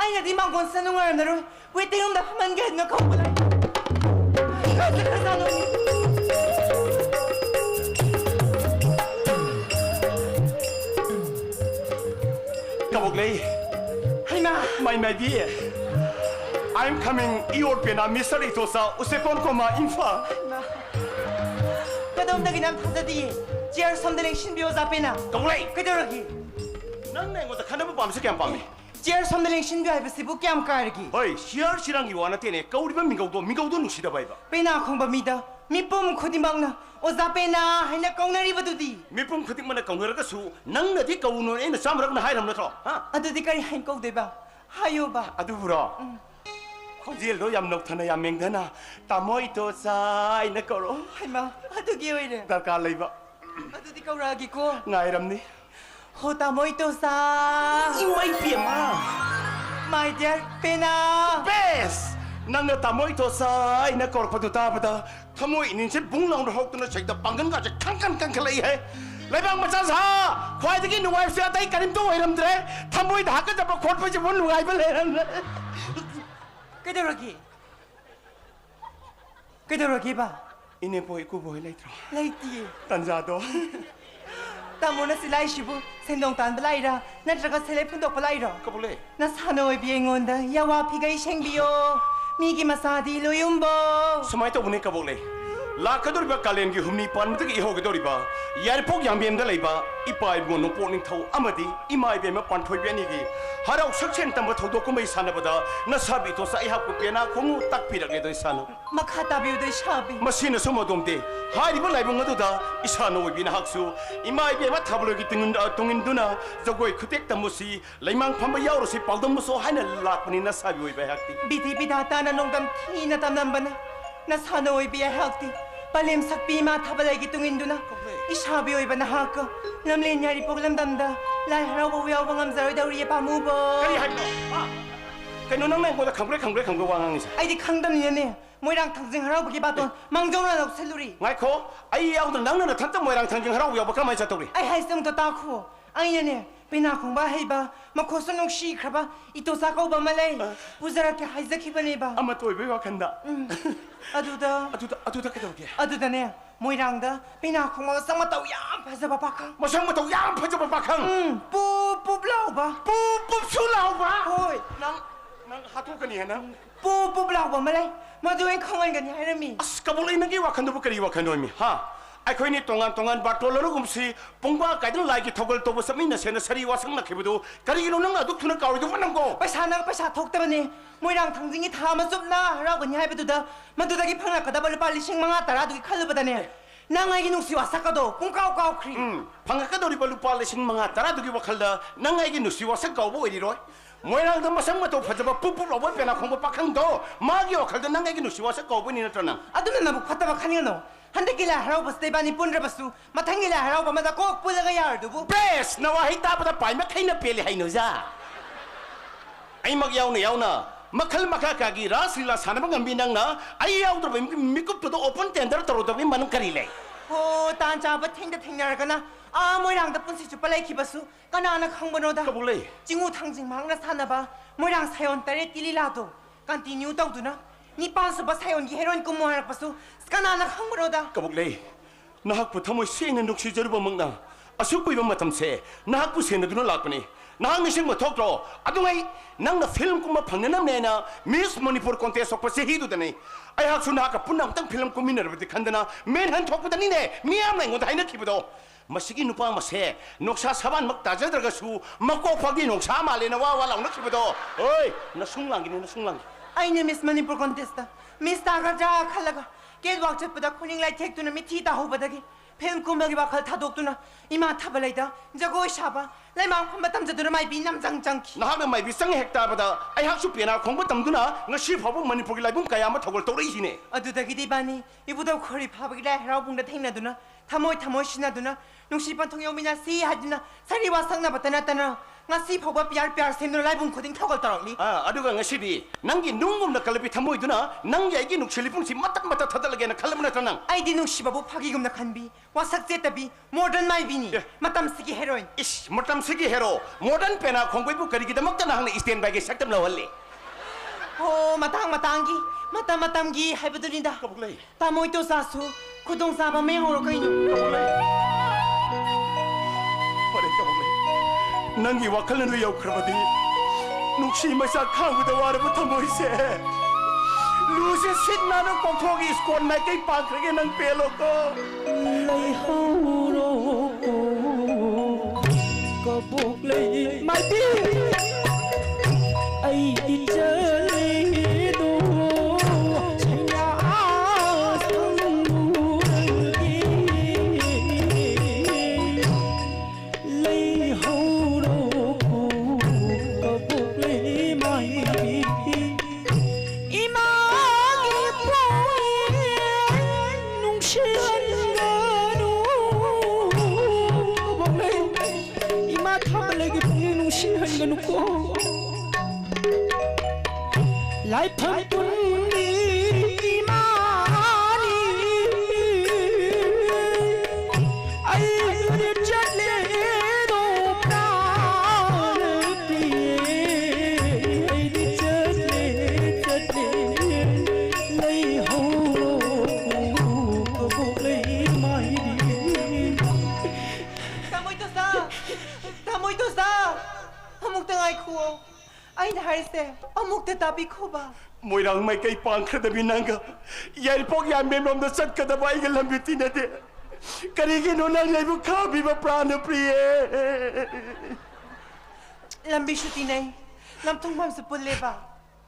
아이나디 망건 사는 거야 너를 왜 때문에 하만 게 너 거울라 가서 Kabogli, 하이마 my dear, I'm coming. European, Mr. Itosa, Usepon Koma Infa. 그다음에 남 타자디 지알 섬들의 신비오 잡배나 Kabogli, 그대로기 nang nang wata kana ba pamse kya pami. 지알 섬들의 신비오 해버시 부캠 까르기 Hoi, siar sirangi wana tene kauri ba mingaudo nusida ba ba. 배나 콩바미다 미쁨 코디망나 오자배나 하이나 꽁나리버두디 Mipum khutik mana kaungera ka su nang na di kauno ena samrak na hairam na tro. Ha? 아두디 까리 하인 꽁대바 하요바 Adu bro. Khojil do yam nok thana yam mengdana. Tamoi to sai na koro. 하이마 아두기 오이래 Darkar lei ba. 아두디 까우라기 고 Ngairam ni. 호다 모이토사 Imai piama. 마이 디어 배나 Best! Nang na tamoy to sa ina korpa to tapata tamoy inin se bunglang ro hok na chek da pangan ga kang khalai hai laibang macha sa khwai de ki nuwai se atai karim to oiram dre tamoy da ka jab khot pa je bon nuwai ba le 그대로기 그대로기 봐 ine poi ku boy lai tro 라이티 tanja do 따모나 실라이시부 생동 단블라이라 나트라가 셀레푼도 블라이라 kabule 나 사노이 비행온다 야와 피가이 생비요 미기 마사디 로윤보 samai to bune kabule la ka dor ba kalen gi humni pan ta gi ho ga dori ba yar pok yang bem da lai ba ipai bo no po ning thau amadi imai be ma pan thoi be ni gi harau sakchen tam ba thau do ko mai sana ba da na sabi to sa i ha ku pe na khongu tak pi rak le doi sana 마카타비우도 샤비 Masina sumodomte hari ba laibong aduda isa no bina haksu imai be ma thablo gi tungin duna jogoi khutek tamusi laimang phamba yauro si paldam so haina lakpani na sabi oi ba hakti 비디 비다타나 농담 티나 담남바나 나 사노이 비야 헬티 발렘 삭비마 타발레기 뚱인두나 이 샤비 오이바나 하까 람레냐리 포글람담다 라이 하라고 위아방 암자르다 우리의 바무보 kari haino kano nang nang boda khangbre wangang isa 아이디 강담이네 모이랑 탕징 하라고 기바돈 망정나 nok 셀루리 ngai kho ai yaung nang nang na thanta moirang thangjing harau ya ba kamai cha tori 아이 하이성도 따쿠 아이네 비나 공바 해봐 마코스농 시크라바 이토사고 바말레 부자라케 하이자키바네바 ama toi be wa khanda 아두다 aduda ka doge 아두다네 모이랑다 비나 공바 상마따우 얌 파자바 바카 masang ma to yang phaja ba khang 뿌뿌블라우바 pu sulau ba 호이 nang hatu ka ni na 뿌뿌블라우바 말레 마두엔 콩안가니 하이라미 as kabulay nagi wakan do kari wakan do mi ha ai khoi ni tongan batoloro gumsi pongba kaidon lai ki thogol to basami na sena sari wasang na khibudu kari no nang aduk thuna kawi do manang ko 빠샤나 빠샤 톡다바니 모이랑 당징이 다마 좁나 라고니 하이베두다 마두다기 팡나카다 벌 빨리 식망아 따라두기 칼르바다네 낭아기 농시 와사카도 꽁까오까오 크리 phanga ka dori balu pal sing manga tara du ki wakhalda nang ai gi nusi wasak ka bo ri ro moirang da masang ma to phajaba pupu lo bo pena khong pa khang do ma gi wakhalda nang ai gi nusi wasak ka bo ni na tana 아두나 나부 과따바 카니노 한데길라 하라오바스 대바니 뿐르바수 마탕길라 하라오바마다 꼭 뿌려가 야르두부 bes na wa hita pa da pai ma khaina pele hai no ja ai mag yauna makhal makha ka gi raslila sanaba ngambi nang na ai yaw do mikup to open tender to do bi man kari le 호 단자바 탱다 탱냐르가나 아 모이랑 덕분시 주빨라이 기바수 까나나 강번호다 kabulay 징우 탕징 망나 사나바 모이랑 사연 딸에 띠리라도 깐티뉴 떡두나 니 빤스바 사연기 헤로인 꿈모하락 바수 까나나 강번호다 kabulay nahak pu thamoi seng na nuksi jaru ba mangna asuk pu ba matam se nahak pu sen na duna lakpani nahak ni seng ma thok ro adungai nang na film kuma phangna nam ne na miss manipur contest sok pa se hi du da nei ai hak suna ka punam tang film ko minar ba khandana men han thok pa da ni ne miam nai ngod haina khibudo masigi nupa ma se noksa saban mak ta jadra ga su makko phagi noksa ma le na wa laung na khibudo oi na sunglang gi na sunglang 아이네 미스 마니폴 콘테스타 미스 타가자 칼라가 게드왁 쳇보다 코닝라이 택두나 미티다 호바다기 펜 꿈박이 바칼 타독두나 이마 타발라이다 저거 샤바 라이망 컴바 탐자두나 마이 비남장장키 nahak na mai bisang hektar bada ai hak su pena khongba tamduna ngasi phabu manipur gi laibum kaya ma thogol to rei hine 아두다기 디바니 이보다 코리 파바기라 헤라봉다 탱나두나 타모이 타모이 시나두나 농시반 통요미나 시 하두나 사리와 상나바타나타나 ngasi phawa pyar sem no lai bung khoding thokal tarok ni aduga ngasidi nangi nungum na kalabi thamoi duna nangi aigi nuksili pungsi matak matak thadalage na khalamna tanang ai di nungsi babu phagi gumna khanbi wasak je tabi modern mai bini matam sigi heroine ish matam sigi hero modern pena khongbai bu kari gidamak ta nang stand by ge saktam lawalli ho matang matam gi haibuduni da kabuklai tamoi to sasu khudong sa ba me horo kainu kabuklai pare kabuklai nangi wakhalan lu yau khrabadi nukshi masa khangda warabu thamoi se lu se sitna no konthogi skon mai kai pakrage nang pelo ko lay horo ko buk lay mai bi ai đi chơi đồ nhà sông đi lấy hầu đồ có buộc lấy mai ima nghiệp vui nung xin đồ buộc lấy ima thăm lấy cái vui nung xin cái nung cô lại phân tuân đi mà đi ai đi chết lệ đồ ta đi ai đi chết lệ lấy hầu có buộc lấy mai đi tamoi to sa amuk tangai khuo ai na har se amuk te tabi khoba moirang mai kai pang khada binanga yai pok ya memrom da sat kada bai ga lambi tinade kari ge no nang lai bu kha bi ba prana priye lambi shuti nei lam thong mam se pulle ba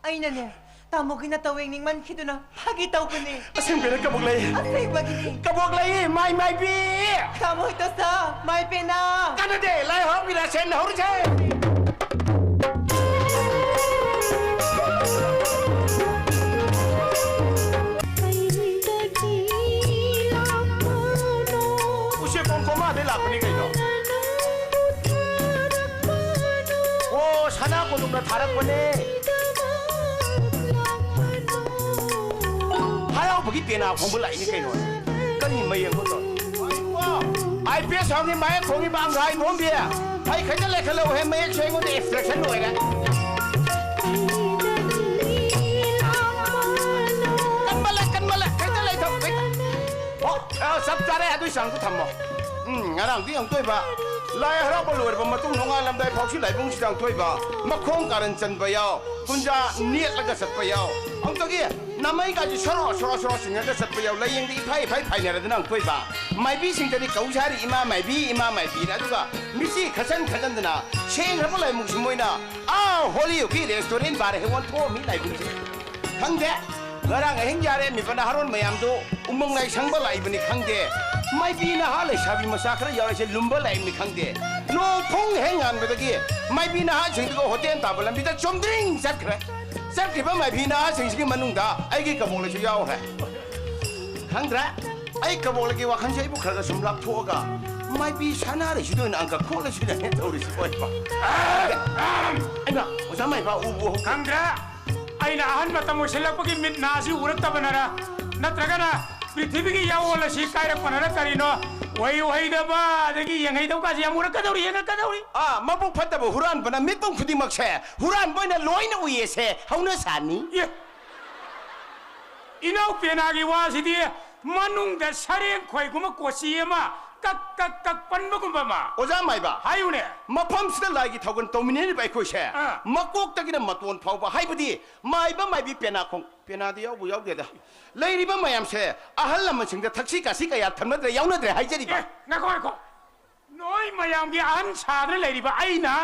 ai na ne tamogi na taweng ning man khiduna phagi taw bane asem bela kabok lai asai bagini kabok lai mai bi tamoi to sa mai pena kana de lai ho bi la sen hor che sana ko dum na tharak bane hayo bagi pena phongbu lai ni kaino kani mayeng ko ai pe song ni mai khongi bang rai nom bia ai khajal le khalo he mai cheng ko de extraction hoega kan mala khajal le thok oh sab chare adu sang ku thammo ngarang ti ang toi ba lai hara ba lor ba matung nonga lam dai phok si lai bung si dang toi ba makhong karan chan ba yaw kunja niet la ga sat ba yaw ang to gi namai ga ji soro sing ga sat ba yaw lai yeng di phai ne ra nang toi ba mai bi sing tani kau sari ima mai bi na du ga mi si khasan dana sheng ha ba lai mung si moi na a holy yu ki restaurant ba re he won tho mi lai bung si khang de garang heng jare mi pa na haron mayam do umong lai sang ba lai bani khang de mai bi na ha le sabi masa khara yaw se lumba lai mi khang de no phong heng an ba gi mai bi na ha sing ko hotel ta ba lam bi da chom ding sat khra sat ki ba mai bi na ha sing si manung da ai gi ka mong le chu yaw ha khang dra ai ka mong le gi wa khan sei bu khara ga sum lap tho ga mai bi sana re shi do na an ka kho le shi da ne to ri si oi ba ai na o sa mai ba u bu khang dra ai na han matam usilak pagi mit na si urat ta banara natragana पृथ्वी की यावला सी कायरक पनरा करिनो वही दबा दगी यंगै दौ काजी अमुर कदौरी यंग कदौरी मबु फतब हुरान बना मितुम खुदी मक्से हुरान बना लोइन उये से हौना सानी ये इनाउ पेनागी वासिदी मनुंग द सरें खोय गुम कोसीमा कक पनबगुम मा ओजा माइबा हायुने मफम सिदा लागी थौगन तोमिनेनि बाय खोइसे मकोक तगिना मतोन फावबा हाइबदी माइबी पेना दि याव याव देदा लैरिबा मयाम से अहल लमन सिंग थक्सी कासी कया थमनद्रे यावनद्रे हाइजरिबा नखो नोय मयाम गी आन सादरे लैरिबा आइना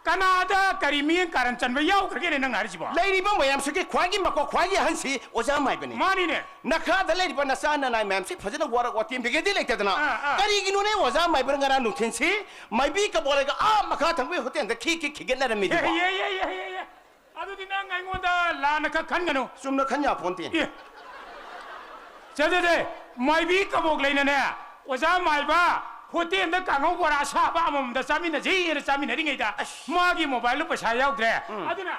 कनादा करीमियन कारण चनबे याव खगे नंग हारिसिबा लैरिबा मयाम से के ख्वागी मको ख्वागी हंसी ओजा माइबनी मानिने नखा द लैरिबा नसा नाय मैम से फजना वारा वातिम बेगेदि लेतदना करिगिनु ने ओजा माइबर ngara नुथिनसी माइबी का बोलेगा आ मखा थंबे होतेन द खिगेनरा मिदि ये अदुदि नंग आइंगोंदा लान ख खनगनु सुमना खन्या फोनतेन जे माइबी कबोक लेने ने ओजा माइबा 호텔ꯗ ꯀꯥꯡꯍꯧ ꯕꯣꯔꯥ ꯁꯥꯕ ꯑꯃꯃꯝꯗ ꯆꯥꯃꯤꯟꯅꯁꯦꯅ ꯆꯥꯃꯤꯟꯅꯔꯤꯉꯩꯗ ꯃꯥꯒꯤ ꯃꯣꯕꯥꯏꯜꯗ ꯄꯩꯁꯥ ꯌꯥꯎꯗ꯭ꯔꯦ ꯑꯗꯨꯅ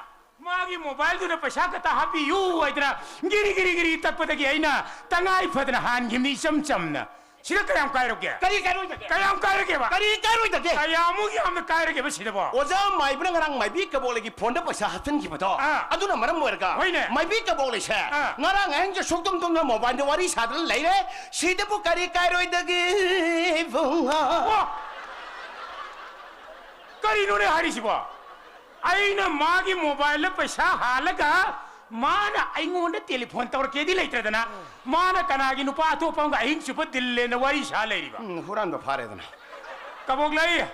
ꯃꯥꯒꯤ ꯃꯣꯕꯥꯏꯜꯗꯨꯗ ꯄꯩꯁꯥ ꯈꯛꯇ ꯍꯥꯞꯄꯤꯌꯨ ꯍꯥꯏꯗꯅ ꯒꯤꯔꯤ ꯒꯤꯔꯤ ꯒꯤꯔꯤ ꯇꯛꯄꯗꯒꯤ ꯑꯩꯅ ꯇꯉꯥꯏ ꯐꯗꯅ ꯍꯥꯟꯈꯤꯕꯅꯤ ꯏꯆꯝ ꯆꯝꯅ ꯁꯤꯗ ꯀꯌꯥꯝ ꯀꯥꯏꯔꯒꯦ ꯀꯔꯤ ꯀꯥꯏꯔꯣꯏꯗꯒꯦ ꯀꯌꯥꯝ ꯀꯥꯏꯔꯒꯦꯕ ꯀꯔꯤ ꯀꯥꯏꯔꯣꯏꯗꯒꯦ ꯀꯌꯥꯃꯨꯛ ꯌꯥꯝꯅ ꯀꯥꯏꯔꯒꯦꯕ ꯁꯤꯗꯕꯣ ꯑꯣꯖꯥ ꯃꯥꯏꯕꯅ ꯉꯔꯥꯡ ꯃꯥꯏꯕꯤ ꯀꯕꯣꯛꯂꯩꯒꯤ ꯐꯣꯟꯗ ꯄꯩꯁꯥ ꯍꯥꯞꯆꯤꯟꯈꯤꯕꯗꯣ ꯑꯗꯨꯅ ꯃꯔꯝ ꯑꯣꯏꯔꯒ ꯍꯣꯏꯅꯦ ꯃꯥꯏꯕꯤ ꯀꯕꯣꯛꯂꯩꯁꯦ ꯉꯔꯥꯡ ꯑꯍꯤꯡꯁꯦ ꯁꯨꯛꯇꯨꯝ ꯇꯨꯝꯅ ꯃꯣꯕꯥꯏꯜꯗ ꯋꯥꯔꯤ ꯁꯥꯗꯅ ꯂꯩꯔꯦ ꯁꯤꯗꯕꯨ ꯀꯔꯤ ꯀꯥꯏꯔꯣꯏꯗꯒꯦ ꯏꯕꯨꯡꯉꯣ ꯀꯔꯤꯅꯣꯅꯦ ꯍꯥꯏꯔꯤꯁꯤꯕꯣ ꯑꯩꯅ ꯃꯥꯒꯤ ꯃꯣꯕꯥꯏꯜꯗ ꯄꯩꯁꯥ ꯍꯥꯜꯂꯒ ꯃꯥꯅ ꯑꯩꯉꯣꯟꯗ ꯇꯦꯂꯤꯐꯣꯟ ꯇꯧꯔꯛꯀꯦꯗꯤ ꯂꯩꯇ꯭ꯔꯗꯅ ꯃꯥꯅ ꯀꯅꯥꯒꯤ ꯅꯨꯄꯥ ꯑꯇꯣꯞꯄ ꯑꯃꯒ ꯑꯍꯤꯡ ꯆꯨꯞꯄ ꯗꯤꯜꯂꯦꯅ ꯋꯥꯔꯤ ꯁꯥ ꯂꯩꯔꯤꯕ ꯍꯨꯔꯥꯟꯕ ꯐꯥꯔꯦꯗꯅ ꯀꯕꯣꯛꯂꯩ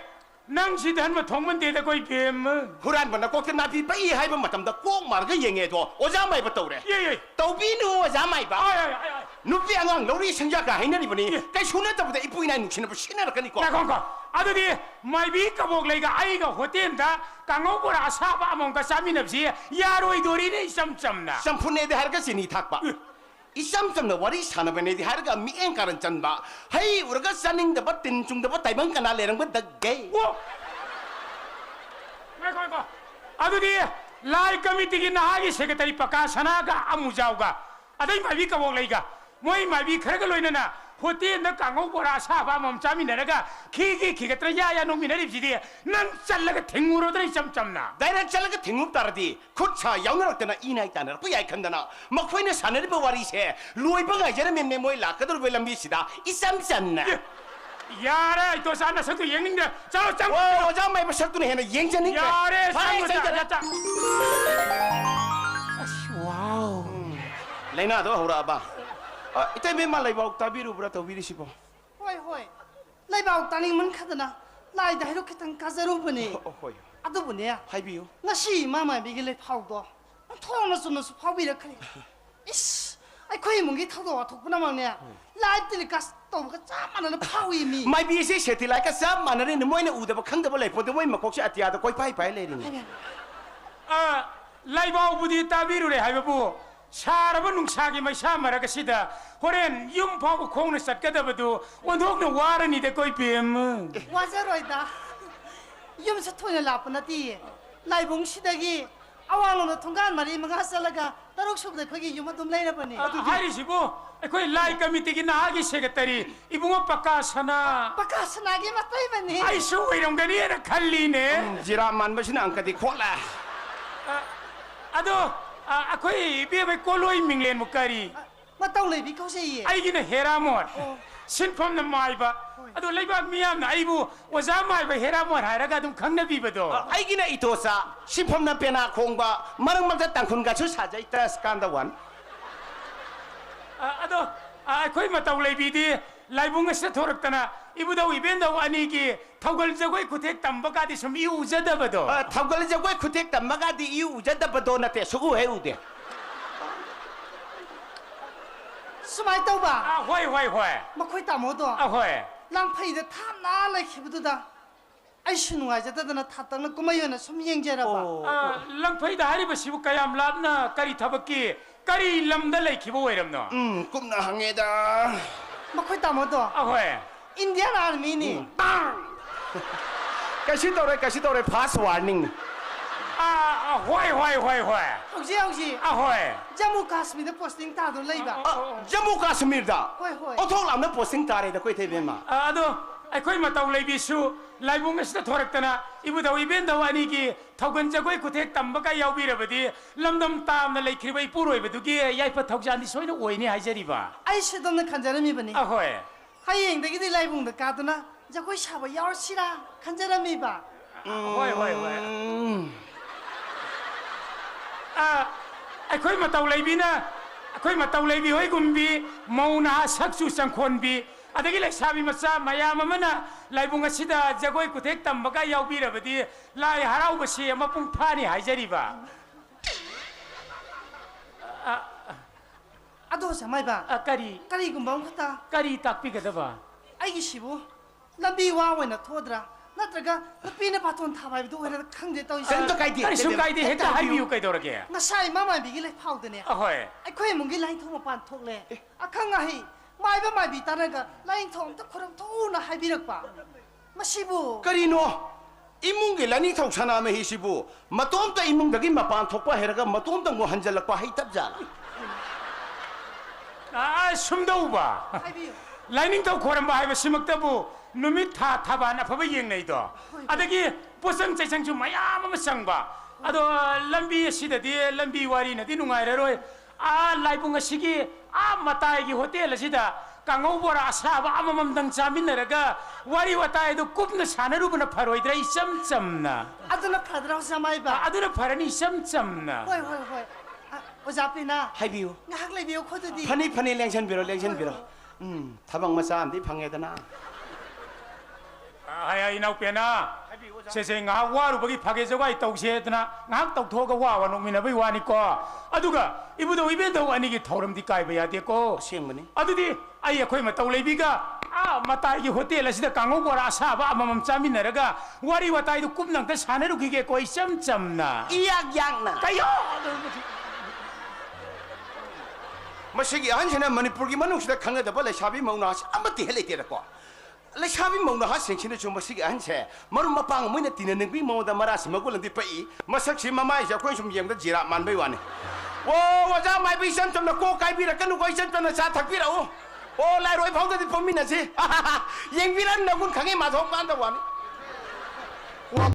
ꯅꯪ ꯁꯤꯗ ꯍꯟꯕ ꯊꯣꯡꯃꯟꯗꯦꯗ ꯀꯣꯏ ꯕꯦꯝ ꯍꯨꯔꯥꯟꯕꯅ ꯀꯣꯛꯇ ꯅꯥꯄꯤ ꯄꯛꯏ ꯍꯥꯏꯕ ꯃꯇꯝꯗ ꯀꯣꯛ ꯃꯥꯔꯒ ꯌꯦꯡꯉꯦꯗꯣ ꯑꯣꯖꯥ ꯃꯥꯏꯕ ꯇꯧꯔꯦ ꯇꯧꯕꯤꯅꯨ ꯑꯣꯖꯥ ꯃꯥꯏꯕ ꯅꯨꯄꯤ ꯑꯉꯥꯡ ꯂꯧꯔꯤ ꯁꯪꯖꯥꯒ ꯍꯥꯏꯅꯔꯤꯕꯅꯤ ꯀꯩꯁꯨ ꯅꯠꯇꯕꯗ ꯏꯄꯨ ꯏꯅꯥꯏ ꯅꯨꯡꯁꯤꯅꯕ ꯁꯤꯟꯅꯔꯛꯀꯅꯤꯀꯣ ꯉꯥꯏꯈꯣ ꯑꯗꯨꯗꯤ ꯃꯥꯏꯕꯤ ꯀꯕꯣꯛꯂꯩꯒ ꯑꯩꯒ ꯍꯣꯇꯦꯜꯗ ꯀꯥꯡꯍꯧ ꯕꯣꯔꯥ ꯑꯁꯥꯕ ꯑꯃꯃꯝꯒ ꯆꯥꯃꯤꯟꯅꯕꯁꯤ ꯌꯥꯔꯣꯏꯗꯣꯔꯤꯅꯦ ꯏꯆꯝ ꯆꯝꯅ ꯆꯝꯐꯨꯠꯅꯦꯗꯤ ꯍꯥꯏꯔꯒ ꯆꯤꯅꯤ ꯊꯥꯛꯄ 이쌈 썸나 와리 사나베네디 하르가 미엔 가른 짠바 헤이 우리가 싸닝다바 띵중다바 다이번 까나 레랑바 덕게 ꯉꯥꯏꯈꯣ ꯑꯗꯨꯗꯤ ꯂꯥꯏ ꯀꯃꯤꯇꯤꯒꯤ ꯅꯍꯥꯒꯤ ꯁꯦꯀ꯭ꯔꯦꯇꯔꯤ ꯄꯀꯥꯁꯅꯥꯒ ꯑꯃꯨꯖꯥꯎꯒ ꯑꯗꯩ ꯃꯥꯏꯕꯤ ꯀꯕꯣꯛꯂꯩꯒ ꯃꯣꯏ ꯃꯥꯏꯕꯤ ꯈꯔꯒ ꯂꯣꯏꯅꯅ 호텔ꯗ ꯀꯥꯡꯍꯧ ꯕꯣꯔꯥ ꯑꯁꯥꯕ ꯑꯃꯃꯝ ꯆꯥꯃꯤꯟꯅꯔꯒ ꯈꯤꯒꯠꯇꯅ ꯌꯥ ꯅꯣꯡꯃꯤꯟꯅꯔꯤꯕꯁꯤꯗꯤ ꯅꯪ ꯆꯠꯂꯒ ꯊꯤꯡꯉꯨꯔꯣꯗ꯭ꯔꯥ ꯏꯆꯝ ꯆꯝꯅ 다이렉 잘라가 팅읍 따르디 굿차 야우나락때나 이나이 따느라 뿌야이 큰다나 막포이네 사내리버 와리세 루이버가 이제는 맴매 모이 라카들 웰람비시다 이쌈 짠나 야래 또 산나 서도 영닝데 자로 짱 오자 마이버 석두네 해나 영자니까 야래 바이 짱 와우 레나도 호라바 이때 맨말 라이브 따비루 브라토 비리시보 ꯍꯣꯏ ꯍꯣꯏ ꯂꯩꯕꯥꯛ ꯇꯥꯅꯤꯡꯃꯟꯈꯗꯅ ꯂꯥꯏꯗ ꯍꯩꯔꯣꯛ ꯈꯤꯇꯪ ꯀꯥꯖꯔꯨꯕꯅꯤ ꯍꯣꯏ ꯑꯗꯨꯕꯨꯅꯦ 하이비요 ꯉꯁꯤ ꯏꯃꯥ ꯃꯥꯏꯕꯤꯒꯤ ꯂꯩꯐꯥꯎꯗꯣ ꯊꯣꯡꯅ ꯆꯨꯝꯅꯁꯨ ꯐꯥꯎꯕꯤꯔꯛꯈ꯭ꯔꯦ ꯏꯁ ꯑꯩꯈꯣꯏ ꯏꯃꯨꯡꯒꯤ ꯊꯧꯗꯣꯛ ꯋꯥꯊꯣꯛ ꯄꯨꯝꯅꯃꯛꯅꯦ ꯂꯥꯏꯚ ꯇꯦꯂꯤꯀꯥꯁ ꯇꯧꯕꯒ ꯆꯞ ꯃꯥꯟꯅꯅ ꯐꯥꯎꯏ ꯃꯤ 마이비시 세틸라이카 쌈 마늘이 모이네 우다바 칸다바 레포도 모이 막곡시 아티아도 거의 파이파이 레리니 ꯂꯩꯕꯥꯎꯕꯨꯗꯤ ꯇꯥꯕꯤꯔꯨꯔꯦ ꯍꯥꯏꯕꯕꯨ ꯁꯥꯔꯕ ꯅꯨꯡꯁꯥꯒꯤ ꯃꯩꯁꯥ ꯃꯔꯛꯁꯤꯗ ꯍꯣꯔꯦꯟ ꯌꯨꯝ ꯐꯥꯎꯕ ꯈꯣꯡꯅ ꯆꯠꯀꯗꯕꯗꯨ ꯑꯣꯟꯊꯣꯛꯅ ꯋꯥꯔꯅꯤꯗ ꯀꯣꯏ ꯕꯦꯝ ꯋꯥꯖꯔꯣꯏꯗ ꯌꯨꯝꯁꯦ ꯊꯣꯏꯅ ꯂꯥꯞꯄ ꯅꯠꯇꯦ ꯂꯥꯏꯕꯨꯡꯁꯤꯗꯒꯤ ꯑꯋꯥꯡꯂꯣꯝꯗ ꯊꯣꯡꯒꯥꯟ ꯃꯔꯤ ꯃꯉꯥ ꯆꯠꯂꯒ ꯇꯔꯨꯛ ꯁꯨꯕꯗ ꯑꯩꯈꯣꯏꯒꯤ ꯌꯨꯝ ꯑꯗꯨꯝ ꯂꯩꯔꯕꯅꯤ ꯍꯥꯏꯔꯤꯁꯤꯕꯨ ꯑꯩꯈꯣꯏ ꯂꯥꯏ ꯀꯃꯤꯇꯤꯒꯤ ꯅꯍꯥꯒꯤ ꯁꯦꯀ꯭ꯔꯦꯇꯔꯤ ꯏꯕꯨꯡꯉꯣ ꯄꯀꯥꯁꯅꯥ ꯄꯀꯥꯁꯅꯥꯒꯤ ꯃꯇꯩꯕꯅꯤ ꯑꯩꯁꯨ ꯑꯣꯏꯔꯝꯒꯅꯤꯅ ꯈꯜꯂꯤꯅꯦ 지라 만버시는 안까지 콜라 ꯑꯗꯣ ꯑꯩꯈꯣꯏ 이베베 ꯀꯣꯂꯣꯏ ꯃꯤꯡꯂꯦꯟꯕꯨ ꯀꯔꯤ ꯃꯇꯧ ꯂꯩꯕꯤ ꯀꯧꯖꯩꯌꯦ ꯑꯩꯒꯤꯅ ꯍꯦꯔꯥꯃꯣꯟ ꯁꯤꯟꯐꯝꯅ ꯃꯥꯏꯕ ꯑꯗꯣ ꯂꯩꯕꯥꯛ ꯃꯤꯌꯥꯝꯅ ꯑꯩꯕꯨ ꯑꯣꯖꯥ ꯃꯥꯏꯕ ꯍꯦꯔꯥꯃꯣꯟ ꯍꯥꯏꯔꯒ ꯑꯗꯨꯝ ꯈꯪꯅꯕꯤꯕꯗꯣ 아이기나 이토사 신품나 빼나 공바 마랑막자 땅콘 가서 사자 있다 스칸다 원 ꯑꯗꯣ ꯑꯩꯈꯣ이 ꯃꯇꯧ ꯂꯩꯕꯤꯗꯤ ꯂꯥꯏꯕꯨꯡ ꯑꯁꯤꯗ ꯊꯣꯔꯛꯇꯅ 이부다우 이벤다우 아니기 ꯊꯧꯒꯜ ꯖꯒꯣꯏ ꯈꯨꯊꯦꯛ ꯇꯝꯕꯒꯗꯤ ꯁꯨꯝ 이우ꯖꯗꯕꯗꯣ ꯊꯧꯒꯜ ꯖꯒꯣꯏ ꯈꯨꯊꯦꯛ ꯇꯝꯕꯒꯗꯤ 이우ꯖꯗꯕꯗꯣ ꯅꯠꯇꯦ ꯁꯨꯎ ꯍꯦꯎꯗꯦ ꯁꯨꯃꯥꯏꯅ ꯇꯧꯕ ꯍꯣꯏ ꯃꯈꯣꯏ ꯇꯥꯃꯣꯗꯣ ꯍꯣꯏ ꯂꯥꯡꯐꯩꯗ ꯊꯥꯞꯅ ꯂꯩꯈꯤꯕꯗꯨꯗ ꯑꯩꯁꯨ ꯅꯨꯡꯉꯥꯏꯖꯗꯗꯅ ꯊꯥꯞꯇꯛꯅ ꯀꯨꯝꯍꯩ ꯑꯣꯏꯅ ꯁꯨꯝ ꯌꯦꯡꯖꯔꯕ ꯂꯪꯐꯩꯗ ꯍꯥꯏꯔꯤꯕꯁꯤꯕꯨ ꯀꯌꯥꯝ ꯂꯥꯞꯅ ꯀꯔꯤ ꯊꯕꯛꯀꯤ ꯀꯔꯤ ꯂꯝꯗ ꯂꯩꯈꯤꯕ ꯑꯣꯏꯔꯝꯅꯣ ꯀꯨꯞꯅ ꯍꯪꯉꯦꯗ ꯃꯈꯣꯏ ꯇꯥꯃꯣꯗꯣ ꯍꯣꯏ ꯏꯟꯗꯤꯌꯥꯟ ꯑꯥꯔꯃꯤꯅꯤ ꯀꯩꯁꯨ ꯇꯧꯔꯦ ꯐꯥꯁ ꯋꯥꯔꯅꯤꯡ ꯍꯣꯏ ꯍꯧꯖꯤꯛ ꯍꯣꯏ ꯖꯃꯨ ꯀꯥꯁꯃꯤꯔꯗ ꯄꯣꯁꯇꯤꯡ ꯇꯥꯗꯨꯅ ꯂꯩꯕ ꯖꯃꯨ ꯀꯥꯁꯃꯤꯔꯗ ꯍꯣꯏ ꯑꯣꯊꯣꯛ ꯂꯥꯝꯅ ꯄꯣꯁꯇꯤꯡ ꯇꯥꯔꯦꯗ ꯑꯩꯈꯣꯏ ꯊꯩꯕꯦꯝꯃ ꯑꯗꯣ ꯑꯩꯈꯣꯏ ꯃꯇꯧ ꯂꯩꯕꯤꯁꯨ ꯂꯥꯏꯕꯨꯡ ꯑꯁꯤꯗ ꯊꯣꯔꯛꯇꯅ 이부다우 이벤다우 아니기 ꯊꯧꯒꯜ ꯖꯒꯣꯏ ꯈꯨꯊꯦꯛ ꯇꯝꯕꯒ ꯌꯥꯎꯕꯤꯔꯕꯗꯤ ꯂꯝꯗꯝ ꯇꯥꯝꯅ ꯂꯩꯈ꯭ꯔꯤꯕ ꯏꯄꯨꯔꯣꯏꯕꯗꯨꯒꯤ ꯌꯥꯏꯐ ꯊꯧꯖꯥꯟꯗꯤ ꯁꯣꯏꯅ ꯑꯣꯏꯅꯤ ꯍꯥꯏꯖꯔꯤꯕ ꯑꯩꯁꯨ ꯑꯗꯨꯝꯅ ꯈꯟꯖꯔꯝꯃꯤꯕꯅꯤ ꯍꯣꯏ ꯍꯌꯦꯡꯗꯒꯤꯗꯤ ꯂꯥꯏꯕꯨꯡꯗ ꯀꯥꯗꯨꯅ ꯖꯒꯣꯏ ꯁꯥꯕ ꯌꯥꯎꯔꯁꯤꯔꯥ ꯈꯟꯖꯔꯝꯃꯤꯕ ꯍꯣꯏ ꯑꯩꯈꯣꯏ ꯃꯇꯧ ꯂꯩꯕꯤꯅ ꯑꯩꯈꯣꯏ ꯃꯇꯧ ꯂꯩꯕꯤ ꯍꯣꯏꯒꯨꯝꯕꯤ ꯃꯧ ꯅꯍꯥ ꯁꯛꯆꯨ ꯆꯪꯈꯣꯟꯕꯤ ꯑꯗꯒꯤ ꯂꯩꯁꯥꯕꯤ ꯃꯆꯥ ꯃꯌꯥꯝ ꯑꯃꯅ ꯂꯥꯏꯕꯨꯡ ꯑꯁꯤꯗ ꯖꯒꯣꯏ ꯈꯨꯊꯦꯛ ꯇꯝꯕꯒ ꯌꯥꯎꯕꯤꯔꯕꯗꯤ ꯂꯥꯏ ꯍꯔꯥꯎꯕꯁꯤ ꯃꯄꯨꯡ ꯐꯥꯅꯤ ꯍꯥꯏꯖꯔꯤꯕ ꯑꯗꯣ ꯁꯃꯥꯏꯕ ꯀꯔꯤꯒꯨꯝꯕ ꯑꯃꯈꯛꯇ ꯀꯔꯤ ꯇꯥꯛꯄꯤꯒꯗꯕ ꯑꯩꯒꯤꯁꯤꯕꯨ ꯂꯝꯕꯤ ꯋꯥ ꯑꯣꯏꯅ ꯊꯣꯗ꯭ꯔꯥ ꯅꯠꯇ꯭ꯔꯒ ꯅꯨꯄꯤꯅ ꯄꯥꯊꯣꯟ ꯊꯥꯕ ꯍꯥꯏꯕꯗꯨ ꯑꯣꯏꯔꯒ ꯈꯪꯗꯦ ꯇꯧꯔꯤꯁꯦ ꯀꯔꯤꯝꯇ ꯀꯥꯏꯗꯦ ꯀꯔꯤꯁꯨ ꯀꯥꯏꯗꯦ ꯍꯦꯛꯇ ꯍꯥꯏꯕꯤꯌꯨ ꯀꯩꯗꯧꯔꯒꯦ ꯉꯁꯥꯏ ꯃꯃꯥꯟꯕꯤꯒꯤ ꯂꯩꯐꯥꯎꯗꯅꯦ ꯍꯣꯏ ꯑꯩꯈꯣꯏ ꯏꯃꯨꯡꯒꯤ ꯂꯥꯏꯊꯣꯡ ꯃꯄꯥꯟ ꯊꯣꯛꯂꯦ ꯑꯈꯪ ꯑꯍꯩ ꯃꯥꯏꯕ ꯃꯥꯏꯕꯤ ꯇꯥꯅꯒ ꯂꯥꯏꯅꯤꯡꯊꯧ ꯑꯝꯇ ꯈꯨꯔꯝ ꯊꯧꯅ ꯍꯥꯏꯕꯤꯔꯛꯄ ꯃꯁꯤꯕꯨ ꯀꯔꯤꯅꯣ 이문게 라니 턱 사나메 히시부 마톰다 이문다기 마판 톡바 해라가 마톰다 뭐 한절락바 하이탑잖아 아 숨도 봐 하이비요 라이닝 더 고란 바 하이바 시먹다부 누미 타 타바나 파바 잉네이도 아다기 보성 재생 좀 마야마 상바 아도 람비 시다디 람비 와리나디 누가이레로 아 라이붕가 시기 아 마타이기 호텔 시다 강호보라 아사바 아마맘당 자민나라가 와리 와타이도 굽나 사나루브나 파로이드라 이samsam나 아들나 파드라고 사마이바 아들은 파라니 이samsam나 호이 호이 호이 오자피나 하이비요 ngahak lebiyo khodo디 파니 랭션 비로 타방 마사 안디 방에다나 아야 이나우페나 세세 nga waru bagi phage joga itau sedna ngak tok thoga wa nomina bai wani ko aduga ibudo ibendo ani gi thoram di kai ba ya de ko 시행문이 adudi ai khoi ma tau lebiga a matai gi hotel asida kango bora sa ba amam chaminaraga wari watai du kupnang ta saneru gi ge koi chamna 이약양나 kayo 마시기 한시나 머니푸르기 만웅시다 강가다 벌레 샤비 먹나 아무티 헬레티라고 le shabi mong na ha sing chin chu ma sig an che maru ma pang mo na tin ning bi mo da mara si ma ko lan ti pai ma sak si ma mai ja ko sum yem da jira man bai wan wo wa ja mai bi san tam na ko kai bi ra kan ko san tam na sa thak bi ra o lai roi phang da ti pom mi na si yeng bi ran na gun khange ma thok ban da wan